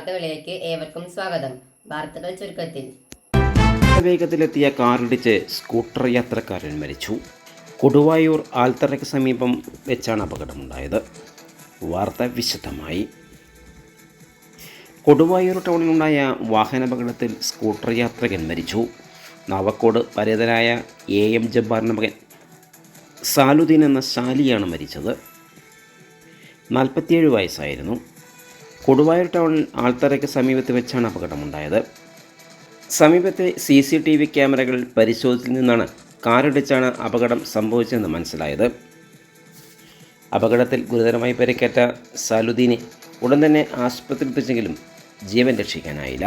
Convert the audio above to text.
വാർത്തകളിലേക്ക് ഏവർക്കും സ്വാഗതം. വാർത്തകൾ ചുരുക്കത്തിൽ. വേഗത്തിലെത്തിയ കാറിടിച്ച് സ്കൂട്ടർ യാത്രക്കാരൻ മരിച്ചു. കൊടുവായൂർ ആൽത്തറയ്ക്ക് സമീപം വെച്ചാണ് അപകടമുണ്ടായത്. വാർത്ത വിശദമായി. കൊടുവായൂർ ടൗണിലുണ്ടായ വാഹനാപകടത്തിൽ സ്കൂട്ടർ യാത്രികൻ മരിച്ചു. നാവക്കോട് പരേതനായ AM ജബ്ബാറിൻ്റെ മകൻ സാലുദ്ദീൻ എന്ന ശാലിയാണ് മരിച്ചത്. 47 വയസ്സായിരുന്നു. കൊടുവായൂർ ടൗണിൽ ആൽത്തറയ്ക്ക് സമീപത്ത് വെച്ചാണ് അപകടമുണ്ടായത്. സമീപത്തെ CCTV ക്യാമറകൾ പരിശോധിച്ചതിൽ നിന്നാണ് കാറിടിച്ചാണ് അപകടം സംഭവിച്ചതെന്ന് മനസ്സിലായത്. അപകടത്തിൽ ഗുരുതരമായി പരിക്കേറ്റ സാലുദ്ദീനെ ഉടൻ തന്നെ ആശുപത്രിയിൽ എത്തിച്ചെങ്കിലും ജീവൻ രക്ഷിക്കാനായില്ല.